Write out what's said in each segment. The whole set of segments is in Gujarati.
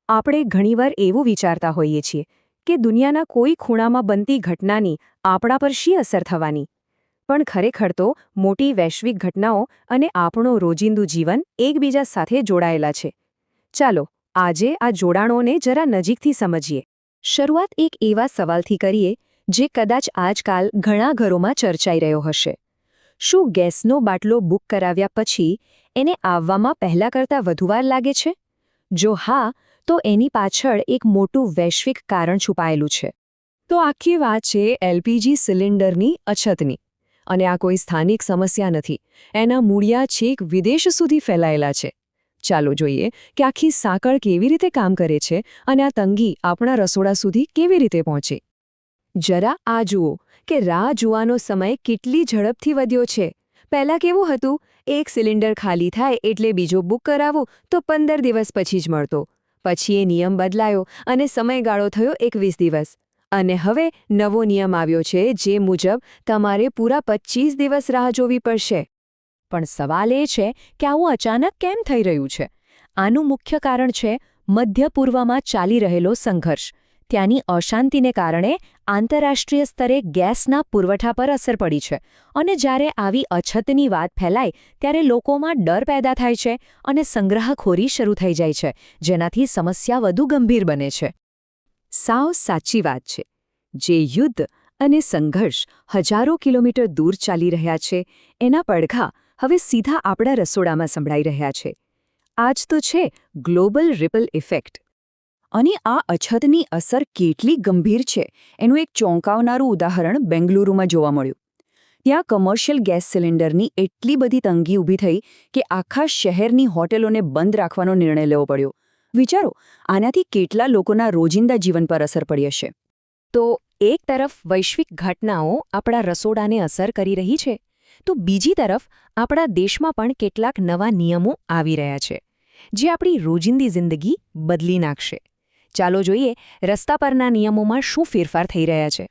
આપણે ઘણીવાર એવું વિચારતા હોઈએ છીએ કે દુનિયાના કોઈ ખૂણામાં બનતી ઘટનાની આપણા પર શી અસર થવાની, પણ ખરેખર તો મોટી વૈશ્વિક ઘટનાઓ અને આપણું રોજિંદુ જીવન એકબીજા સાથે જોડાયેલા છે. ચાલો આજે આ જોડાણોને જરા નજીકથી સમજીએ. શરૂઆત એક એવા સવાલથી કરીએ જે કદાચ આજકાલ ઘણા ઘરોમાં ચર્ચાઈ રહ્યો હશે. શું ગેસનો બાટલો બુક કરાવ્યા પછી એને આવવામાં પહેલાં કરતાં વધુ વાર લાગે છે? જો હા, તો એની પાછળ એક મોટું વૈશ્વિક કારણ છુપાયેલું છે. તો આખી વાત છે એલપીજી સિલિન્ડરની અછતની. અને આ કોઈ સ્થાનિક સમસ્યા નથી, એના મૂળિયા છેક વિદેશ સુધી ફેલાયેલા છે. ચાલો જોઈએ કે આખી સાંકળ કેવી રીતે કામ કરે છે અને આ તંગી આપણા રસોડા સુધી કેવી રીતે પહોંચે. જરા આ જુઓ કે રાહ જોવાનો સમય કેટલી ઝડપથી વધ્યો છે. પહેલાં કેવું હતું, એક સિલિન્ડર ખાલી થાય એટલે બીજો બુક કરાવો તો 15 દિવસ પછી જ મળતો. પછી એ નિયમ બદલાયો અને સમયગાળો થયો 21 દિવસ. અને હવે નવો નિયમ આવ્યો છે જે મુજબ તમારે પૂરા 25 દિવસ રાહ જોવી પડશે. પણ સવાલ એ છે કે આવું અચાનક કેમ થઈ રહ્યું છે? આનું મુખ્ય કારણ છે મધ્ય પૂર્વમાં ચાલી રહેલો સંઘર્ષ. ત્યાંની અશાંતિને કારણે આંતરરાષ્ટ્રીય સ્તરે ગેસના પુરવઠા પર અસર પડી છે. અને જ્યારે આવી અછતની વાત ફેલાય ત્યારે લોકોમાં ડર પેદા થાય છે અને સંગ્રહખોરી શરૂ થઈ જાય છે, જેનાથી સમસ્યા વધુ ગંભીર બને છે. સાવ સાચી વાત છે. જે યુદ્ધ અને સંઘર્ષ હજારો કિલોમીટર દૂર ચાલી રહ્યા છે, એના પડઘા હવે સીધા આપણા રસોડામાં સંભળાઈ રહ્યા છે. આ જ તો છે ગ્લોબલ રિપલ ઇફેક્ટ. અને આ અછતની અસર કેટલી ગંભીર છે એનું એક ચોંકાવનારું ઉદાહરણ બેંગલુરુમાં જોવા મળ્યું. ત્યાં કમર્શિયલ ગેસ સિલિન્ડરની એટલી બધી તંગી ઊભી થઈ કે આખા શહેરની હોટેલોને બંધ રાખવાનો નિર્ણય લેવો પડ્યો. વિચારો, આનાથી કેટલા લોકોના રોજિંદા જીવન પર અસર પડી હશે. તો એક તરફ વૈશ્વિક ઘટનાઓ આપણા રસોડાને અસર કરી રહી છે, તો બીજી તરફ આપણા દેશમાં પણ કેટલાક નવા નિયમો આવી રહ્યા છે જે આપણી રોજિંદી જિંદગી બદલી નાખશે. ચાલો જોઈએ રસ્તા પરના નિયમોમાં શું ફેરફાર થઈ રહ્યા છે.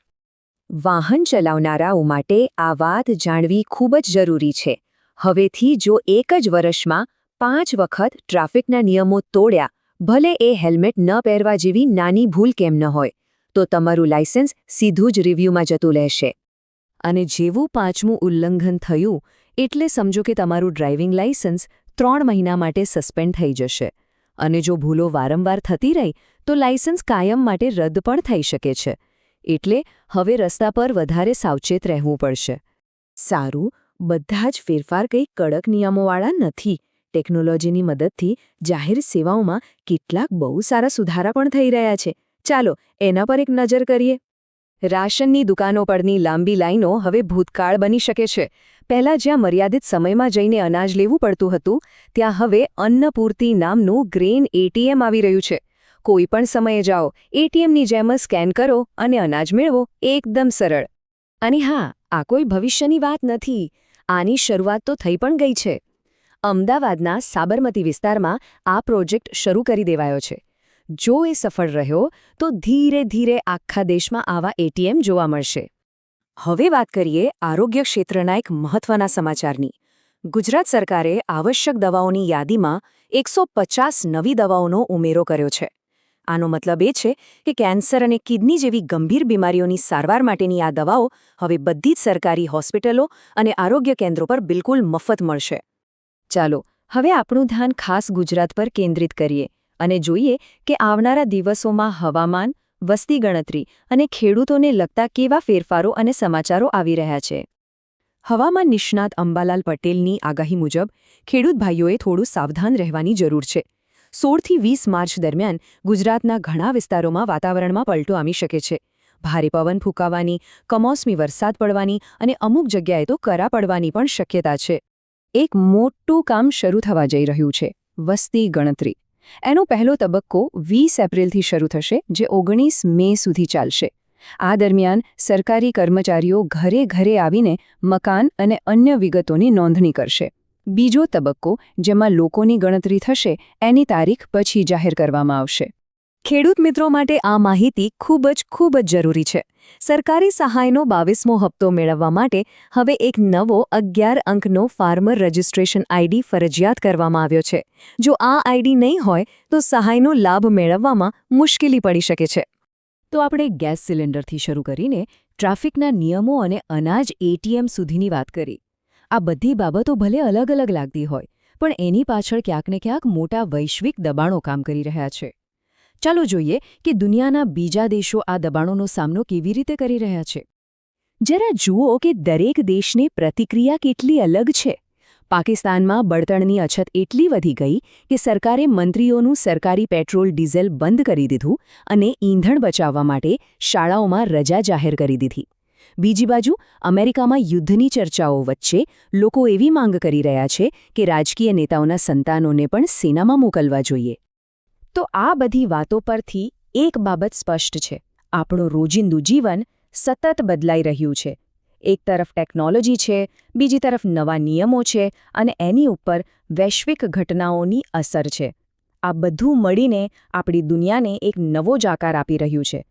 વાહન ચલાવનારાઓ માટે આ વાત જાણવી ખૂબ જ જરૂરી છે. હવેથી જો એક જ વર્ષમાં 5 વખત ટ્રાફિકના નિયમો તોડ્યા, ભલે એ હેલ્મેટ ન પહેરવા જેવી નાની ભૂલ કેમ ન હોય, તો તમારું લાયસન્સ સીધું જ રિવ્યૂમાં જતું રહેશે. અને જેવું 5મું ઉલ્લંઘન થયું એટલે સમજો કે તમારું ડ્રાઇવિંગ લાયસન્સ 3 મહિના માટે સસ્પેન્ડ થઈ જશે. અને જો ભૂલો વારંવાર થતી રહી તો લાયસન્સ કાયમ માટે રદ પણ થઈ શકે છે. એટલે હવે રસ્તા પર વધારે સાવચેત રહેવું પડશે. સારું, બધા જ ફેરફાર કંઈ કડક નિયમોવાળા નથી. ટેકનોલોજીની મદદથી જાહેર સેવાઓમાં કેટલાક બહુ સારા સુધારા પણ થઈ રહ્યા છે. ચાલો એના પર એક નજર કરીએ. રાશનની દુકાનો પરની લાંબી લાઈનો હવે ભૂતકાળ બની શકે છે. પહેલાં જ્યાં મર્યાદિત સમયમાં જઈને અનાજ લેવું પડતું હતું, ત્યાં હવે અન્નપૂર્તિ નામનું ગ્રેન એટીએમ આવી રહ્યું છે. કોઈ પણ સમયે જાઓ, એટીએમની જેમ સ્કેન કરો અને અનાજ મેળવો. એકદમ સરળ. અને હા, આ કોઈ ભવિષ્યની વાત નથી. આની શરૂઆત તો થઈ પણ ગઈ છે. અમદાવાદના સાબરમતી વિસ્તારમાં આ પ્રોજેક્ટ શરૂ કરી દેવાયો છે. જો એ સફળ રહ્યો તો ધીરે ધીરે આખા દેશમાં આવા એટીએમ જોવા મળશે. હવે વાત કરીએ આરોગ્ય ક્ષેત્રના એક મહત્વના સમાચારની. ગુજરાત સરકારે આવશ્યક દવાઓની યાદીમાં 150 નવી દવાઓનો ઉમેરો કર્યો છે. આનો મતલબ એ છે કે કેન્સર અને કિડની જેવી ગંભીર બીમારીઓની સારવાર માટેની આ દવાઓ હવે બધી જ સરકારી હોસ્પિટલો અને આરોગ્ય કેન્દ્રો પર બિલકુલ મફત મળશે. ચાલો હવે આપણું ધ્યાન ખાસ ગુજરાત પર કેન્દ્રિત કરીએ અને જોઈએ કે આવનારા દિવસોમાં હવામાન, વસ્તી ગણતરી અને ખેડૂતોને લગતા કેવા ફેરફારો અને સમાચારો આવી રહ્યા છે. હવામાન નિષ્ણાત અંબાલાલ પટેલની આગાહી મુજબ ખેડૂત ભાઈઓએ થોડું સાવધાન રહેવાની જરૂર છે. 16થી 20 માર્ચ દરમિયાન ગુજરાતના ઘણા વિસ્તારોમાં વાતાવરણમાં પલટો આવી શકે છે. ભારે પવન ફૂંકાવાની, કમોસમી વરસાદ પડવાની અને અમુક જગ્યાએ તો કરા પડવાની પણ શક્યતા છે. એક મોટું કામ શરૂ થવા જઈ રહ્યું છે, વસ્તી ગણતરી. એનો પહેલો તબક્કો 20 એપ્રિલથી શરૂ થશે, જે 19 મે સુધી ચાલશે. આ દરમિયાન સરકારી કર્મચારીઓ ઘરે ઘરે આવીને મકાન અને અન્ય વિગતોની નોંધણી કરશે. બીજો તબક્કો, જેમાં લોકોની ગણતરી થશે, એની તારીખ પછી જાહેર કરવામાં આવશે. ખેડૂત મિત્રો માટે આ માહિતી ખૂબ જ જરૂરી છે. સરકારી સહાયનો 22મો હપ્તો મેળવવા માટે હવે એક નવો 11 અંકનો ફાર્મર રજિસ્ટ્રેશન આઈડી ફરજિયાત કરવામાં આવ્યો છે. જો આ આઈડી નહીં હોય તો સહાયનો લાભ મેળવવામાં મુશ્કેલી પડી શકે છે. તો આપણે ગેસ સિલિન્ડરથી શરૂ કરીને ટ્રાફિકના નિયમો અને અનાજ એટીએમ સુધીની વાત કરી. આ બધી બાબતો ભલે અલગ લાગતી હોય, પણ એની પાછળ ક્યાંક ને ક્યાંક મોટા વૈશ્વિક દબાણો કામ કરી રહ્યા છે. ચાલો જોઈએ કે દુનિયાના બીજા દેશો આ દબાણોનો સામનો કેવી રીતે કરી રહ્યા છે. જરા જુઓ કે દરેક દેશની પ્રતિક્રિયા કેટલી અલગ છે. પાકિસ્તાનમાં બળતણની અછત એટલી વધી ગઈ કે સરકારે મંત્રીઓનું સરકારી પેટ્રોલ ડીઝલ બંધ કરી દીધું અને ઈંધણ બચાવવા માટે શાળાઓમાં રજા જાહેર કરી દીધી. બીજી બાજુ અમેરિકામાં યુદ્ધની ચર્ચાઓ વચ્ચે લોકો એવી માંગ કરી રહ્યા છે કે રાજકીય નેતાઓના સંતાનોને પણ સેનામાં મોકલવા જોઈએ. તો આ બધી વાતો પરથી એક બાબત સ્પષ્ટ છે. આપણું રોજિંદુ જીવન સતત બદલાઈ રહ્યું છે. એક તરફ ટેકનોલોજી છે, બીજી તરફ નવા નિયમો છે અને એની ઉપર વૈશ્વિક ઘટનાઓની અસર છે. આ બધું મળીને આપણી દુનિયાને એક નવો જ આકાર આપી રહ્યું છે.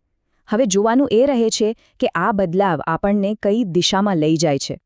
હવે જોવાનું એ રહે છે કે આ બદલાવ આપણને કઈ દિશામાં લઈ જાય છે.